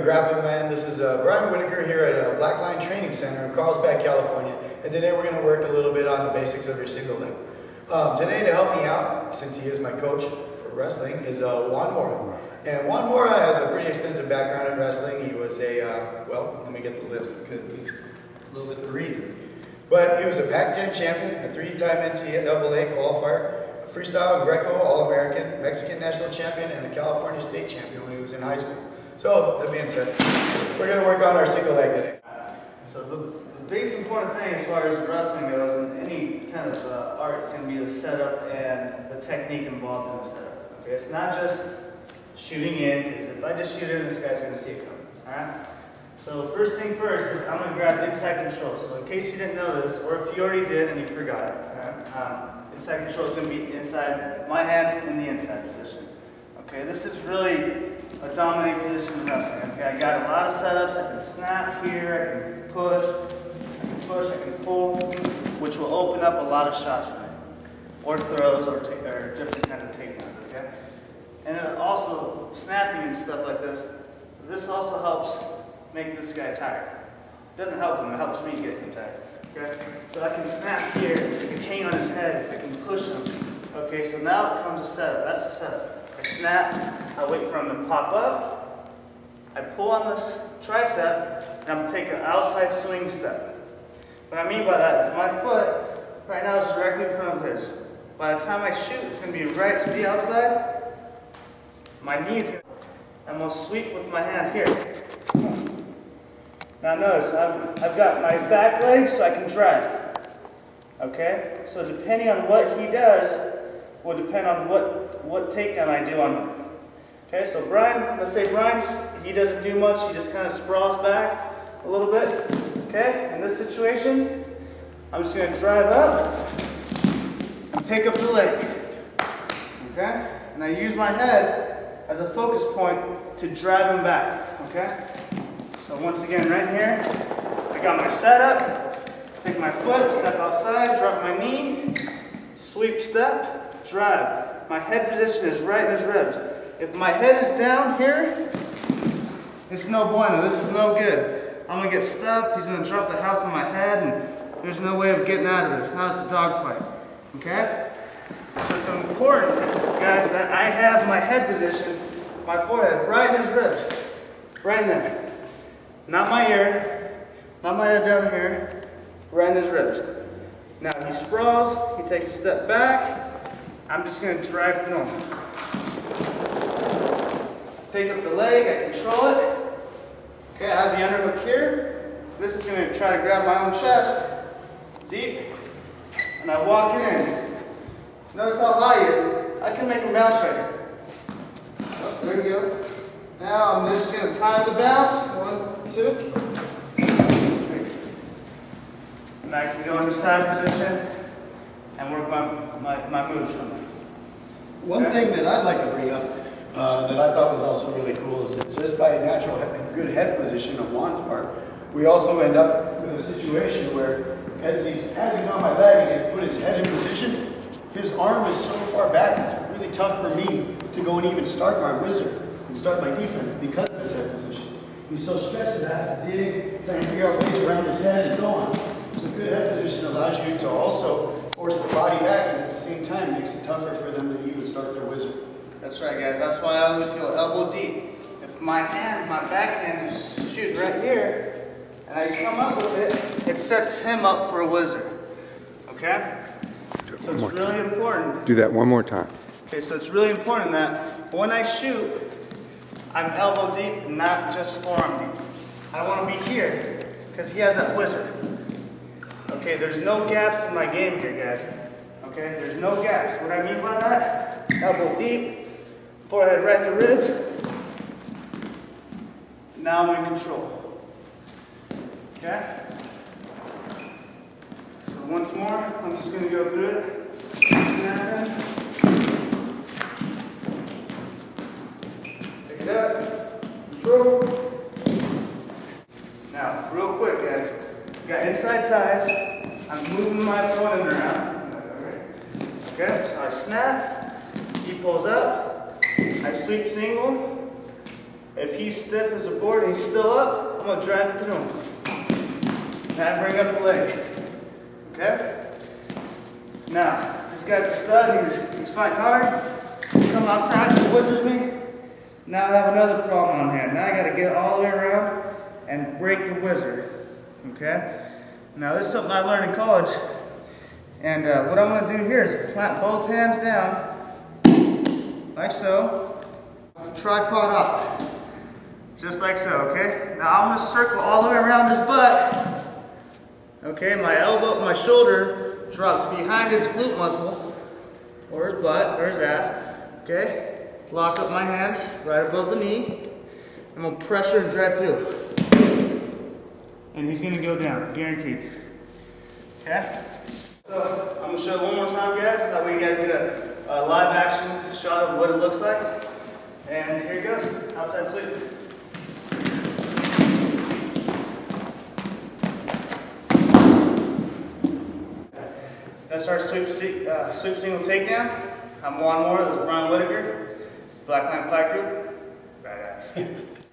grappling man. This is Brian Whiteaker here at Blackline Training Center in Carlsbad, California. And today we're going to work a little bit on the basics of your single leg. Today to help me out, since he is my coach for wrestling, is Juan Mora. And Juan Mora has a pretty extensive background in wrestling. He was well, let me get the list because it takes a little bit to read. But he was a Pac-10 champion, a 3-time NCAA qualifier, a freestyle Greco All-American, Mexican national champion, and a California state champion when he was in high school. So, that being said, we're going to work on our single leg today. So the biggest important thing as far as wrestling goes, in any kind of art, it's going to be the setup and the technique involved in the setup. Okay, it's not just shooting in, because if I just shoot in, this guy's going to see it coming. Alright? So first thing first is I'm going to grab inside control. So in case you didn't know this, or if you already did and you forgot it, inside control is going to be inside my hands in the inside position. Okay, this is really a dominating position in wrestling. Okay, I got a lot of setups. I can snap here, I can push, I can pull, which will open up a lot of shots for me, or throws, or different kinds of takedowns. Okay, and then also snapping and stuff like this. This also helps make this guy tired. It doesn't help him, it helps me get him tired. Okay? So I can snap here, I can hang on his head, I can push him. Okay, so now it comes a setup. That's the setup. I snap, I wait for him to pop up, I pull on this tricep, and I'm going to take an outside swing step. What I mean by that is my foot right now is directly in front of his. By the time I shoot, it's going to be right to the outside. My knee is going to, I'm going to sweep with my hand here. Now notice, I've got my back leg so I can drive. Okay? So depending on what he does will depend on what takedown I do on him. Okay, so Brian, let's say Brian, he doesn't do much, he just kind of sprawls back a little bit. Okay? In this situation, I'm just going to drive up and pick up the leg. Okay? And I use my head as a focus point to drive him back. Okay? So once again, right here, I got my setup, take my foot, step outside, drop my knee, sweep step, drive. My head position is right in his ribs. If my head is down here, it's no bueno, this is no good. I'm gonna get stuffed, he's gonna drop the house on my head, and there's no way of getting out of this. Now it's a dogfight, okay? So it's important, guys, that I have my head position, my forehead, right in his ribs, right in there. Not my ear, not my head down here, right in his ribs. Now he sprawls, he takes a step back, I'm just going to drive through him. Pick up the leg, I control it. Okay, I have the underhook here. This is going to try to grab my own chest, deep, and I walk it in. Notice how high he is. I can make him bounce right here. Oh, there we go. Now I'm just going to time the bounce. 1, 2, 3. And I can go into side position and work my moves from there. One thing that I'd like to bring up that I thought was also really cool is that just by a natural good head position on Juan's part, we also end up with a situation where as he's on my leg and he put his head in position, his arm is so far back, it's really tough for me to go and even start my wizard and start my defense because of his head position. He's so stressed that I have to dig, try and figure out ways around his head and so on. So good head position allows you to also force the body back, and at the same time makes it tougher for them to even start their wizard. That's right, guys. That's why I always go elbow deep. If my backhand is shooting right here, and I come up with it, it sets him up for a wizard. Okay? So it's really important. Do that one more time. Okay, so it's really important that when I shoot, I'm elbow deep, not just forearm deep. I don't want to be here, because he has that wizard. Okay, there's no gaps in my game here, guys. Okay, there's no gaps. What I mean by that, elbow deep, forehead right in the ribs. Now I'm in control. Okay? So once more, I'm just going to go through it. Pick it up, control. Now, real quick, guys. Got inside ties. I'm moving my opponent around. Okay, so I snap. He pulls up. I sweep single. If he's stiff as a board and he's still up, I'm going to drive it through him. Now bring up the leg. Okay? Now, this guy's a stud. He's fighting hard. Come outside, he wizards me. Now I have another problem on hand. Now I got to get all the way around and break the wizard. Okay? Now this is something I learned in college. And what I'm going to do here is plant both hands down, like so. Tripod up, just like so, okay? Now I'm going to circle all the way around his butt. Okay, my elbow, my shoulder drops behind his glute muscle, or his butt, or his ass, okay? Lock up my hands right above the knee. I'm going to pressure and drive through. And he's going to go down, guaranteed. Okay? So, I'm going to show it one more time, guys. That way you guys get a live action shot of what it looks like. And here he goes, outside sweep. That's our sweep single takedown. I'm Juan Mora, this is Whiteaker, Blackline Fight Group. Badass.